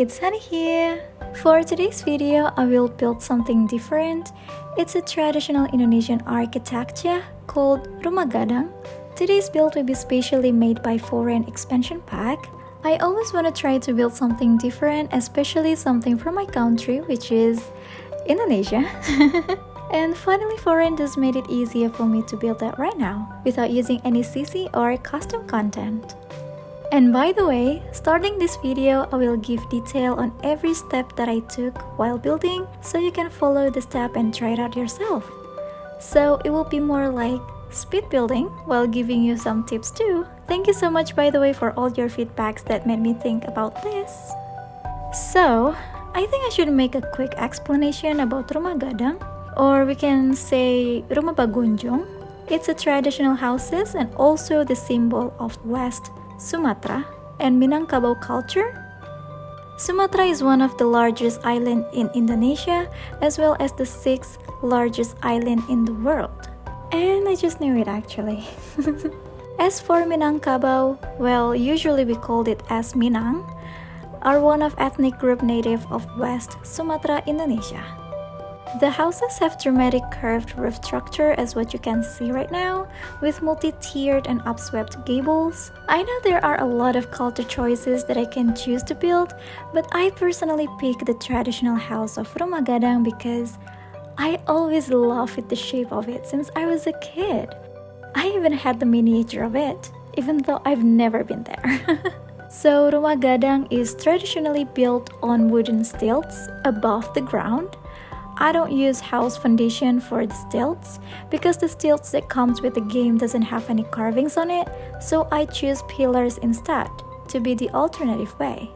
it's Sunny here. For today's video, I will build something different. It's a traditional Indonesian architecture called Rumah Gadang. Today's build will be specially made by Foreign Expansion Pack. I always want to try to build something different, especially something from my country, which is Indonesia. And finally, Foreign just made it easier for me to build that right now, without using any CC or custom content. And by the way, starting this video, I will give detail on every step that I took while building, so you can follow the step and try it out yourself. So it will be more like speed building while giving you some tips too. Thank you so much, by the way, for all your feedbacks that made me think about this. So, I think I should make a quick explanation about Rumah Gadang, or we can say Rumah Bagunjung. It's a traditional houses and also the symbol of West Sumatra and Minangkabau culture. Sumatra is one of the largest islands in Indonesia, as well as the 6th largest island in the world. And I just knew it actually. As for Minangkabau, well, usually we called it as Minang, are one of ethnic group native of West Sumatra, Indonesia. The houses have dramatic curved roof structure as what you can see right now, with multi-tiered and upswept gables. I know there are a lot of culture choices that I can choose to build, but I personally pick the traditional house of Rumah Gadang because I always loved the shape of it since I was a kid. I even had the miniature of it, even though I've never been there. So Rumah Gadang is traditionally built on wooden stilts above the ground. I don't use house foundation for the stilts because the stilts that comes with the game doesn't have any carvings on it, so I choose pillars instead to be the alternative way.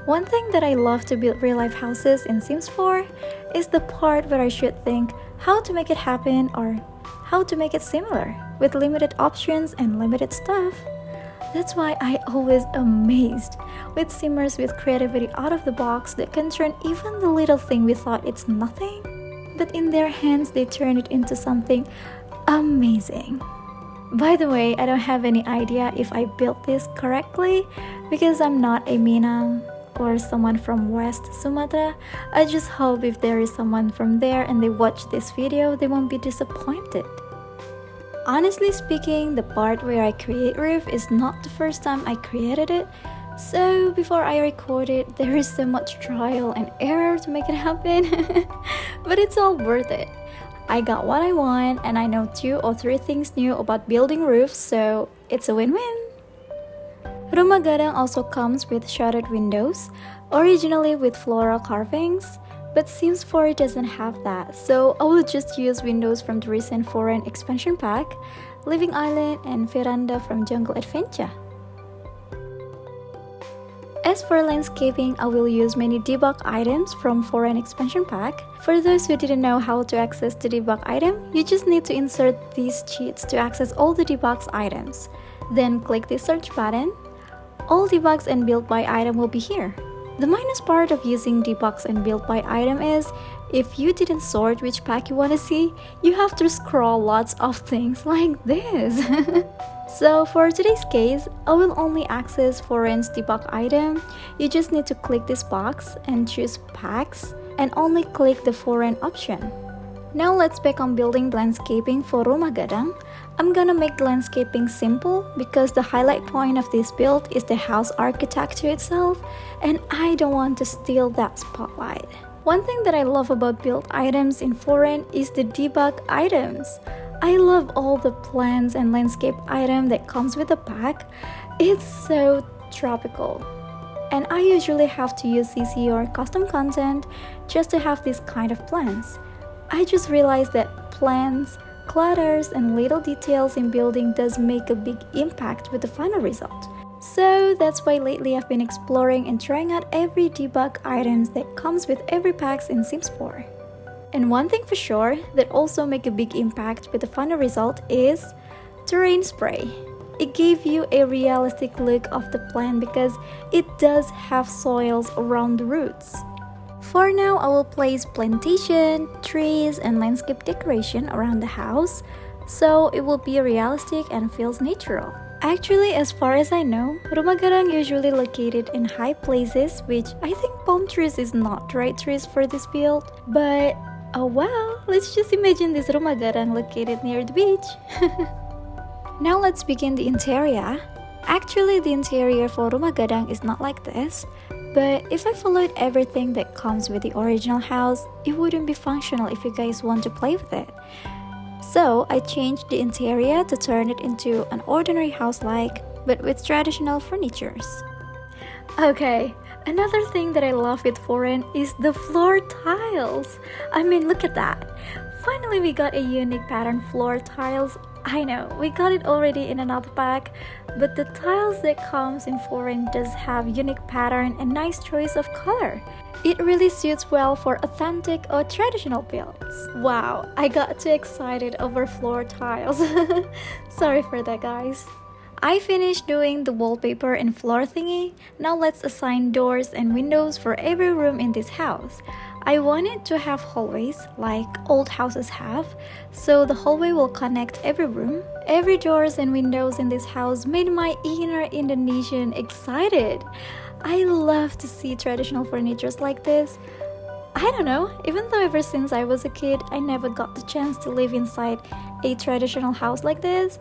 One thing that I love to build real-life houses in Sims 4 is the part where I should think how to make it happen or how to make it similar with limited options and limited stuff. That's why I always amazed with simmers with creativity out of the box that can turn even the little thing we thought it's nothing, but in their hands they turn it into something amazing. By the way, I don't have any idea if I built this correctly because I'm not a Minang or someone from West Sumatra. I just hope if there is someone from there and they watch this video, they won't be disappointed. Honestly speaking, the part where I create roof is not the first time I created it, so before I record it, there is so much trial and error to make it happen, but it's all worth it. I got what I want and I know 2 or 3 things new about building roofs, so it's a win-win. Rumah Gadang also comes with shuttered windows, originally with floral carvings, but Sims 4 doesn't have that, so I will just use windows from the recent Foreign Expansion Pack, Living Island and Veranda from Jungle Adventure. As for landscaping, I will use many debug items from Foreign Expansion Pack. For those who didn't know how to access the debug item, you just need to insert these cheats to access all the debugs items. Then click the search button. All debugs and build by item will be here. The minus part of using debugs and build by item is, if you didn't sort which pack you want to see, you have to scroll lots of things like this. So for today's case, I will only access Foreign's debug item. You just need to click this box and choose packs and only click the Foreign option. Now let's back on building landscaping for Rumah Gadang. I'm gonna make the landscaping simple because the highlight point of this build is the house architecture itself, and I don't want to steal that spotlight. One thing that I love about build items in Foreign is the debug items. I love all the plants and landscape item that comes with the pack. It's so tropical. And I usually have to use CC or custom content just to have this kind of plants. I just realized that plants, clutters, and little details in building does make a big impact with the final result. So that's why lately I've been exploring and trying out every debug items that comes with every packs in Sims 4. And one thing for sure that also make a big impact with the final result is terrain spray. It gave you a realistic look of the plant because it does have soils around the roots. For now, I will place plantation, trees, and landscape decoration around the house, so it will be realistic and feels natural. Actually, as far as I know, Rumah Gadang usually located in high places, which I think palm trees is not the right trees for this build. But, oh well, let's just imagine this Rumah Gadang located near the beach. Now let's begin the interior. Actually, the interior for Rumah Gadang is not like this. But if I followed everything that comes with the original house, it wouldn't be functional if you guys want to play with it. So I changed the interior to turn it into an ordinary house-like, but with traditional furnitures. Okay, another thing that I love with foreign is the floor tiles. I mean, look at that. Finally, we got a unique pattern floor tiles. I know, we got it already in another pack, but the tiles that comes in foreign does have unique pattern and nice choice of color. It really suits well for authentic or traditional builds. Wow, I got too excited over floor tiles. Sorry for that, guys. I finished doing the wallpaper and floor thingy. Now let's assign doors and windows for every room in this house. I wanted to have hallways like old houses have, so the hallway will connect every room. Every doors and windows in this house made my inner Indonesian excited. I love to see traditional furnitures like this. I don't know, even though ever since I was a kid, I never got the chance to live inside a traditional house like this.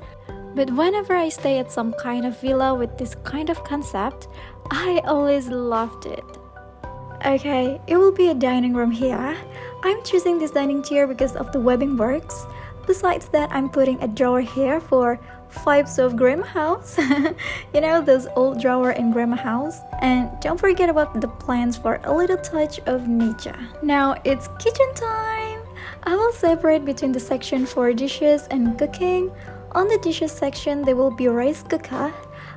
But whenever I stay at some kind of villa with this kind of concept, I always loved it. Okay, it will be a dining room here. I'm choosing this dining chair because of the webbing works. Besides that, I'm putting a drawer here for vibes of grandma house. You know, those old drawer in grandma house. And don't forget about the plants for a little touch of nature. Now it's kitchen time! I will separate between the section for dishes and cooking. On the dishes section, there will be rice cooker.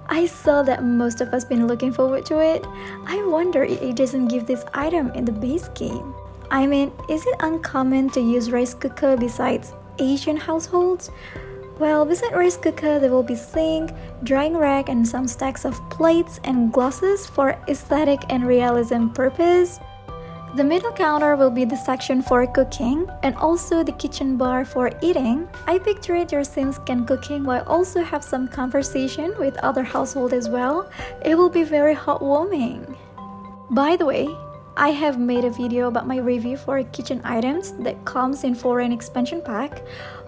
I saw that most of us been looking forward to it. I wonder if it doesn't give this item in the base game. I mean, is it uncommon to use rice cooker besides Asian households? Well, beside rice cooker, there will be sink, drying rack, and some stacks of plates and glasses for aesthetic and realism purpose. The middle counter will be the section for cooking and also the kitchen bar for eating. I picture it your Sims can cooking while also have some conversation with other household as well. It will be very heartwarming. By the way, I have made a video about my review for kitchen items that comes in foreign expansion pack.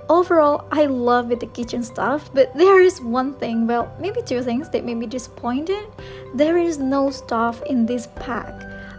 Overall, I love with the kitchen stuff, but there is one thing, well, maybe two things that made me disappointed. There is no stuff in this pack.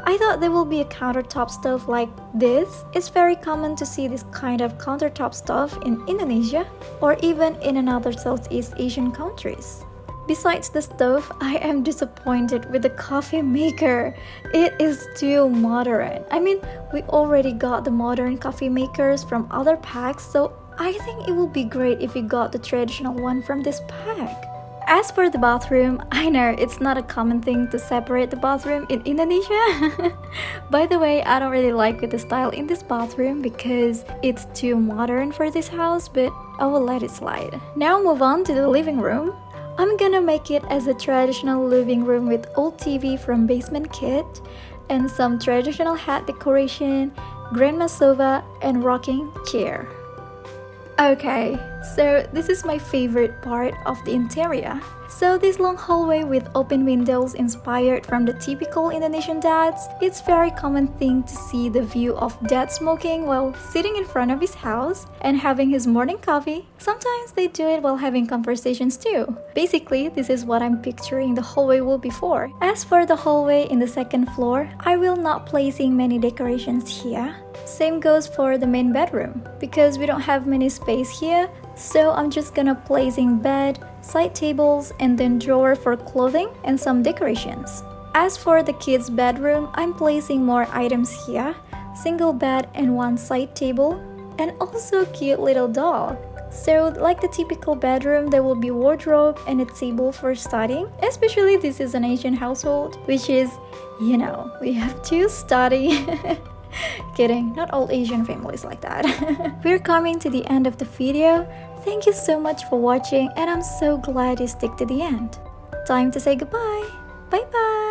I thought there will be a countertop stuff like this. It's very common to see this kind of countertop stuff in Indonesia or even in another Southeast Asian countries. Besides the stove, I am disappointed with the coffee maker. It is too modern. I mean, we already got the modern coffee makers from other packs, so I think it will be great if we got the traditional one from this pack. As for the bathroom, I know it's not a common thing to separate the bathroom in Indonesia. By the way, I don't really like with the style in this bathroom because it's too modern for this house, but I will let it slide. Now move on to the living room. I'm gonna make it as a traditional living room with old TV from basement kit and some traditional hat decoration, grandma sofa, and rocking chair. Okay, so this is my favorite part of the interior. So this long hallway with open windows inspired from the typical Indonesian dads. It's very common thing to see the view of dad smoking while sitting in front of his house and having his morning coffee. Sometimes they do it while having conversations too. Basically, this is what I'm picturing the hallway will be for. As for the hallway in the second floor, I will not placing many decorations here. Same goes for the main bedroom. Because we don't have many space here, so I'm just gonna placing bed, side tables, and then drawer for clothing and some decorations. As for the kids' bedroom, I'm placing more items here, single bed and one side table, and also a cute little dog. So like the typical bedroom, there will be wardrobe and a table for studying. Especially this is an Asian household, which is, you know, we have to study. Kidding, not all Asian families like that. We're coming to the end of the video. Thank you so much for watching and I'm so glad you stick to the end. Time to say goodbye. Bye bye.